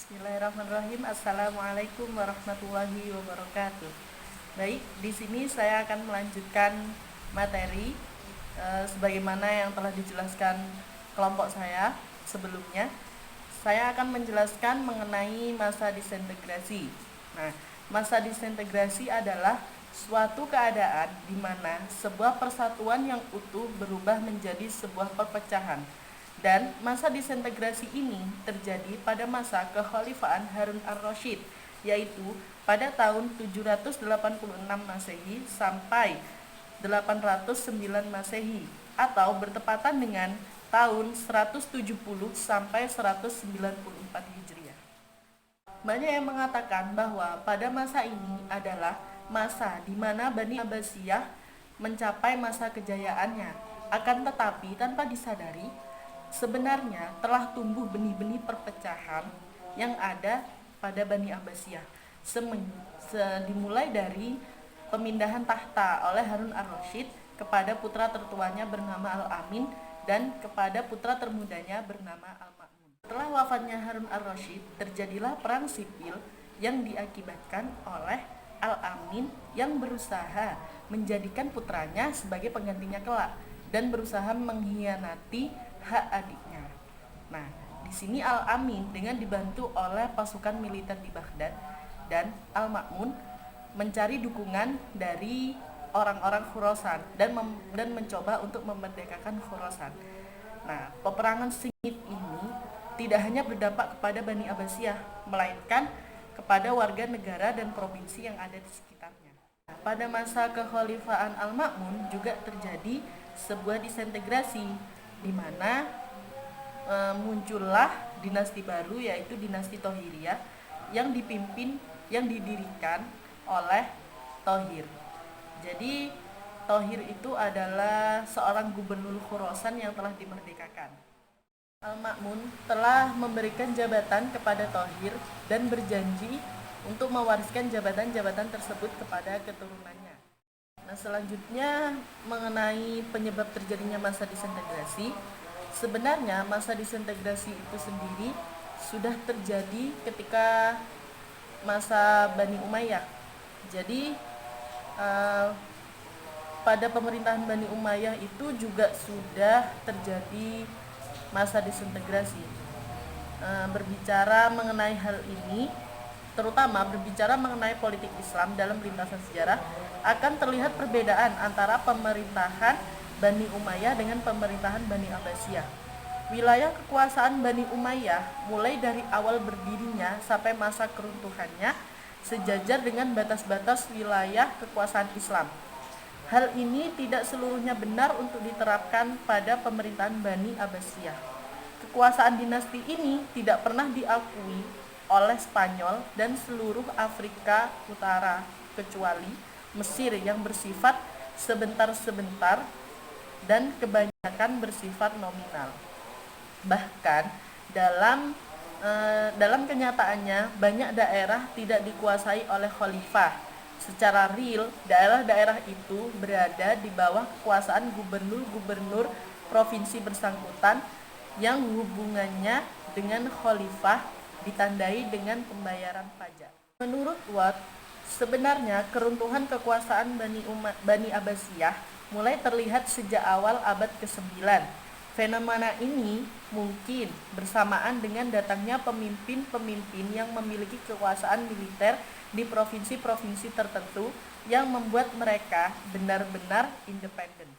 Bismillahirrahmanirrahim. Assalamualaikum warahmatullahi wabarakatuh. Baik, di sini saya akan melanjutkan materi sebagaimana yang telah dijelaskan kelompok saya sebelumnya. Saya akan menjelaskan mengenai masa disintegrasi. Nah, masa disintegrasi adalah suatu keadaan di mana sebuah persatuan yang utuh berubah menjadi sebuah perpecahan. Dan masa disintegrasi ini terjadi pada masa kekhalifahan Harun ar-Rasyid, yaitu pada tahun 786 Masehi sampai 809 Masehi, atau bertepatan dengan tahun 170 sampai 194 Hijriah. Banyak yang mengatakan bahwa pada masa ini adalah masa di mana Bani Abbasiyah mencapai masa kejayaannya. Akan tetapi tanpa disadari, sebenarnya telah tumbuh benih-benih perpecahan yang ada pada Bani Abbasiyah. Dimulai dari pemindahan tahta oleh Harun ar-Rasyid kepada putra tertuanya bernama Al-Amin dan kepada putra termudanya bernama Al-Ma'mun. Setelah wafatnya Harun ar-Rasyid, terjadilah perang sipil yang diakibatkan oleh Al-Amin yang berusaha menjadikan putranya sebagai penggantinya kelak dan berusaha mengkhianati hak adiknya. Nah, di sini Al-Amin dengan dibantu oleh pasukan militer di Baghdad dan Al-Ma'mun mencari dukungan dari orang-orang Khurasan dan mencoba untuk memerdekakan Khurasan. Nah, peperangan sengit ini tidak hanya berdampak kepada Bani Abbasiyah, melainkan kepada warga negara dan provinsi yang ada di sekitarnya. Nah, pada masa kekhalifahan Al-Ma'mun juga terjadi sebuah disintegrasi di mana muncullah dinasti baru, yaitu dinasti Thohiriyah yang didirikan oleh Thohir. Jadi Thohir itu adalah seorang gubernur Khurasan yang telah dimerdekakan. Al-Ma'mun telah memberikan jabatan kepada Thohir dan berjanji untuk mewariskan jabatan-jabatan tersebut kepada keturunannya. Nah, selanjutnya mengenai penyebab terjadinya masa disintegrasi. Sebenarnya masa disintegrasi itu sendiri sudah terjadi ketika masa Bani Umayyah. Jadi pada pemerintahan Bani Umayyah itu juga sudah terjadi masa disintegrasi. Berbicara mengenai hal ini, terutama berbicara mengenai politik Islam dalam lintasan sejarah, akan terlihat perbedaan antara pemerintahan Bani Umayyah dengan pemerintahan Bani Abbasiyah. Wilayah kekuasaan Bani Umayyah mulai dari awal berdirinya sampai masa keruntuhannya sejajar dengan batas-batas wilayah kekuasaan Islam. Hal ini tidak seluruhnya benar untuk diterapkan pada pemerintahan Bani Abbasiyah. Kekuasaan dinasti ini tidak pernah diakui oleh Spanyol dan seluruh Afrika Utara kecuali Mesir yang bersifat sebentar-sebentar dan kebanyakan bersifat nominal. Bahkan dalam kenyataannya banyak daerah tidak dikuasai oleh khalifah. Secara real, daerah-daerah itu berada di bawah kekuasaan gubernur-gubernur provinsi bersangkutan yang hubungannya dengan khalifah ditandai dengan pembayaran pajak. Menurut Watt, sebenarnya keruntuhan kekuasaan Bani Abbasiyah mulai terlihat sejak awal abad ke-9. Fenomena ini mungkin bersamaan dengan datangnya pemimpin-pemimpin yang memiliki kekuasaan militer di provinsi-provinsi tertentu yang membuat mereka benar-benar independen.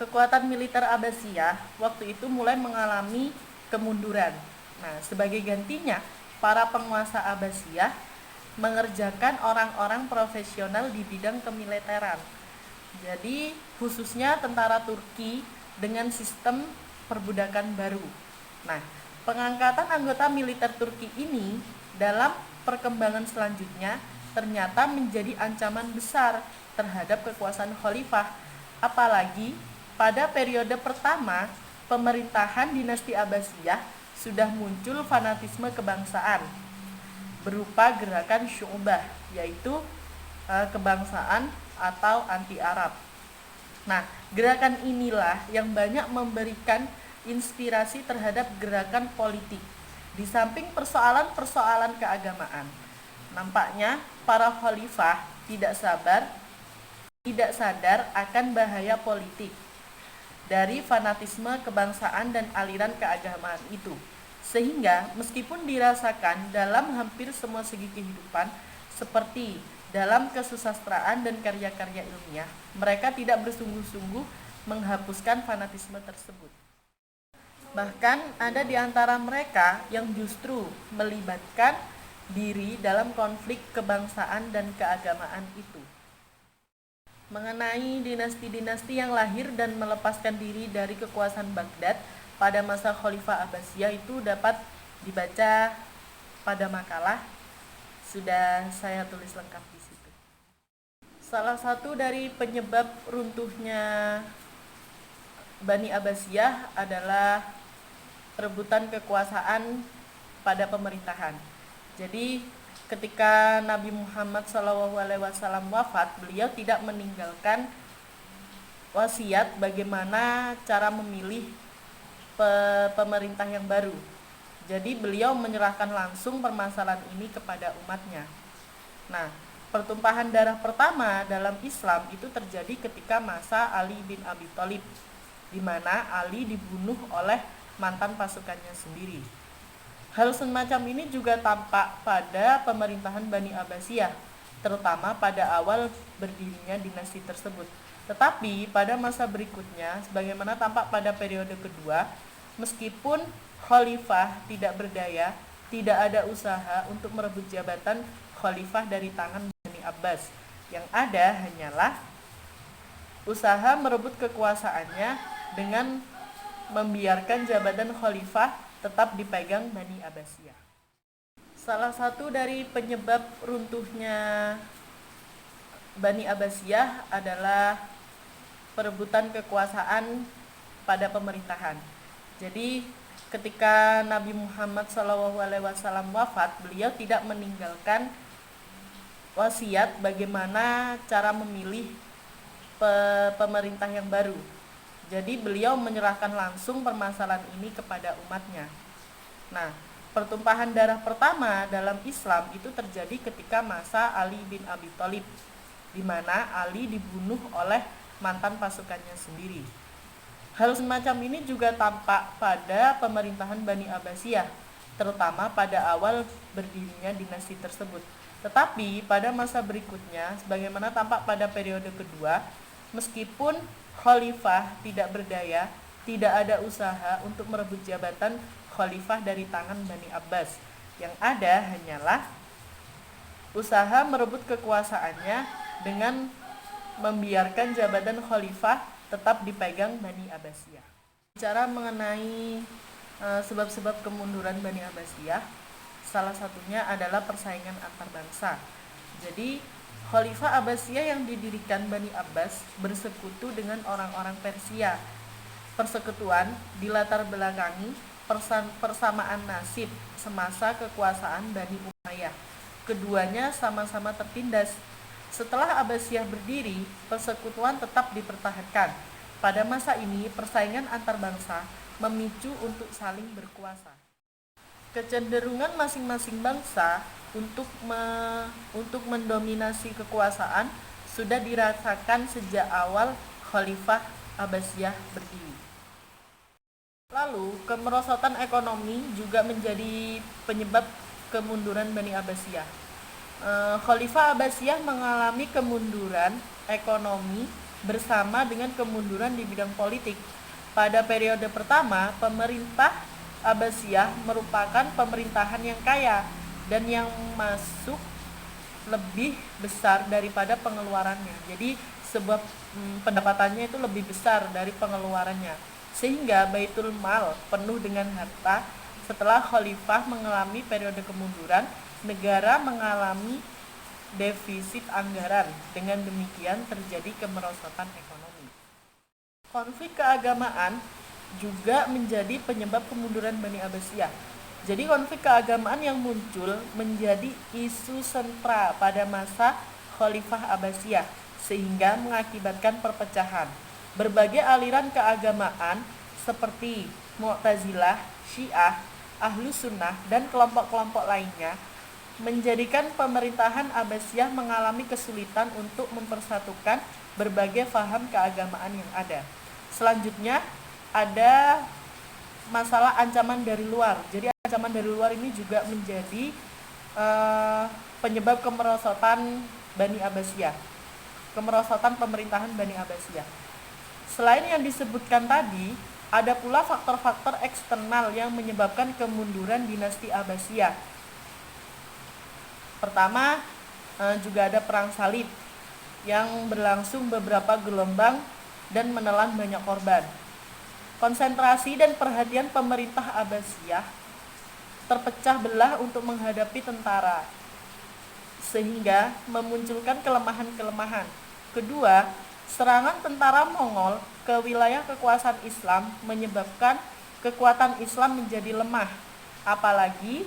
Kekuatan militer Abbasiyah waktu itu mulai mengalami kemunduran. Nah, sebagai gantinya, para penguasa Abbasiyah mengerjakan orang-orang profesional di bidang kemiliteran. Jadi, khususnya tentara Turki dengan sistem perbudakan baru. Nah, pengangkatan anggota militer Turki ini dalam perkembangan selanjutnya ternyata menjadi ancaman besar terhadap kekuasaan khalifah. Apalagi pada periode pertama pemerintahan dinasti Abbasiyah sudah muncul fanatisme kebangsaan berupa gerakan Syu'bah, yaitu kebangsaan atau anti-Arab. Nah, gerakan inilah yang banyak memberikan inspirasi terhadap gerakan politik Di samping persoalan-persoalan keagamaan, nampaknya para khalifah tidak sadar akan bahaya politik dari fanatisme kebangsaan dan aliran keagamaan itu. Sehingga meskipun dirasakan dalam hampir semua segi kehidupan, seperti dalam kesusastraan dan karya-karya ilmiah, mereka tidak bersungguh-sungguh menghapuskan fanatisme tersebut. Bahkan ada di antara mereka yang justru melibatkan diri dalam konflik kebangsaan dan keagamaan itu. Mengenai dinasti-dinasti yang lahir dan melepaskan diri dari kekuasaan Baghdad pada masa Khalifah Abbasiyah itu dapat dibaca pada makalah, sudah saya tulis lengkap di situ. Salah satu dari penyebab runtuhnya Bani Abbasiyah adalah perebutan kekuasaan pada pemerintahan. Jadi ketika Nabi Muhammad SAW wafat, beliau tidak meninggalkan wasiat bagaimana cara memilih pemerintah yang baru. Jadi beliau menyerahkan langsung permasalahan ini kepada umatnya. Nah, pertumpahan darah pertama dalam Islam itu terjadi ketika masa Ali bin Abi Thalib, di mana Ali dibunuh oleh mantan pasukannya sendiri. Hal semacam ini juga tampak pada pemerintahan Bani Abbasiyah, terutama pada awal berdirinya dinasti tersebut. Tetapi pada masa berikutnya, sebagaimana tampak pada periode kedua, meskipun khalifah tidak berdaya, tidak ada usaha untuk merebut jabatan khalifah dari tangan Bani Abbas. Yang ada hanyalah usaha merebut kekuasaannya dengan membiarkan jabatan khalifah tetap dipegang Bani Abbasiyah. Salah satu dari penyebab runtuhnya Bani Abbasiyah adalah perebutan kekuasaan pada pemerintahan. Jadi ketika Nabi Muhammad SAW wafat, beliau tidak meninggalkan wasiat bagaimana cara memilih pemerintah yang baru. Jadi beliau menyerahkan langsung permasalahan ini kepada umatnya. Nah, pertumpahan darah pertama dalam Islam itu terjadi ketika masa Ali bin Abi Thalib, di mana Ali dibunuh oleh mantan pasukannya sendiri. Hal semacam ini juga tampak pada pemerintahan Bani Abbasiyah, terutama pada awal berdirinya dinasti tersebut. Tetapi pada masa berikutnya, sebagaimana tampak pada periode kedua, meskipun khalifah tidak berdaya, tidak ada usaha untuk merebut jabatan khalifah dari tangan Bani Abbas. Yang ada hanyalah usaha merebut kekuasaannya dengan membiarkan jabatan khalifah tetap dipegang Bani Abbasiyah. Bicara mengenai sebab-sebab kemunduran Bani Abbasiyah, salah satunya adalah persaingan antar bangsa. Jadi Khalifah Abbasiyah yang didirikan Bani Abbas bersekutu dengan orang-orang Persia. Persekutuan dilatar belakangi persamaan nasib semasa kekuasaan Bani Umayyah. Keduanya sama-sama tertindas. Setelah Abbasiyah berdiri, persekutuan tetap dipertahankan. Pada masa ini, persaingan antar bangsa memicu untuk saling berkuasa. Kecenderungan masing-masing bangsa untuk mendominasi kekuasaan sudah dirasakan sejak awal Khalifah Abbasiyah berdiri. Lalu, kemerosotan ekonomi juga menjadi penyebab kemunduran Bani Abbasiyah. Khalifah Abbasiyah mengalami kemunduran ekonomi bersama dengan kemunduran di bidang politik. Pada periode pertama, pemerintah Abbasiyah merupakan pemerintahan yang kaya dan yang masuk lebih besar daripada pengeluarannya. Jadi sebuah pendapatannya itu lebih besar dari pengeluarannya, sehingga Baitul Mal penuh dengan harta. Setelah khalifah mengalami periode kemunduran, negara mengalami defisit anggaran. Dengan demikian terjadi kemerosotan ekonomi. Konflik keagamaan juga menjadi penyebab kemunduran Bani Abbasiyah. Jadi konflik keagamaan yang muncul menjadi isu sentral pada masa Khalifah Abbasiyah, sehingga mengakibatkan perpecahan. Berbagai aliran keagamaan seperti Mu'tazilah, Syiah, Ahlus Sunnah dan kelompok-kelompok lainnya menjadikan pemerintahan Abbasiyah mengalami kesulitan untuk mempersatukan berbagai faham keagamaan yang ada. Selanjutnya ada masalah ancaman dari luar. Jadi ancaman dari luar ini juga menjadi penyebab kemerosotan Bani Abbasiyah, kemerosotan pemerintahan Bani Abbasiyah. Selain yang disebutkan tadi, ada pula faktor-faktor eksternal yang menyebabkan kemunduran dinasti Abbasiyah. Pertama, juga ada perang salib yang berlangsung beberapa gelombang dan menelan banyak korban. Konsentrasi dan perhatian pemerintah Abbasiyah terpecah belah untuk menghadapi tentara, sehingga memunculkan kelemahan-kelemahan. Kedua, serangan tentara Mongol ke wilayah kekuasaan Islam menyebabkan kekuatan Islam menjadi lemah. Apalagi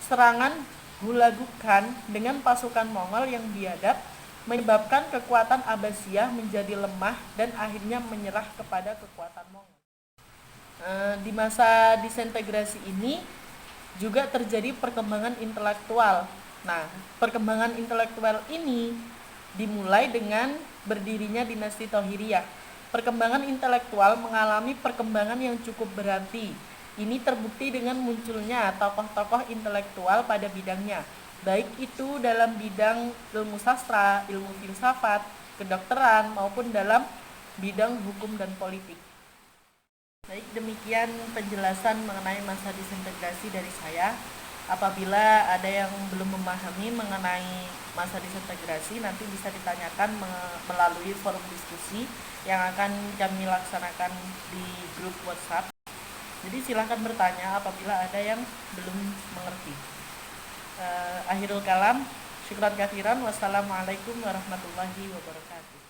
serangan Hulagu Khan dengan pasukan Mongol yang biadab menyebabkan kekuatan Abbasiyah menjadi lemah dan akhirnya menyerah kepada kekuatan Mongol. Di masa disintegrasi ini juga terjadi perkembangan intelektual. Nah, perkembangan intelektual ini dimulai dengan berdirinya dinasti Tohiriyah. Perkembangan intelektual mengalami perkembangan yang cukup berarti. Ini terbukti dengan munculnya tokoh-tokoh intelektual pada bidangnya, baik itu dalam bidang ilmu sastra, ilmu filsafat, kedokteran, maupun dalam bidang hukum dan politik. Baik, demikian penjelasan mengenai masa disintegrasi dari saya. Apabila ada yang belum memahami mengenai masa disintegrasi, nanti bisa ditanyakan melalui forum diskusi yang akan kami laksanakan di grup WhatsApp. Jadi silahkan bertanya apabila ada yang belum mengerti. Akhirul kalam, syukran katsiran, wassalamualaikum warahmatullahi wabarakatuh.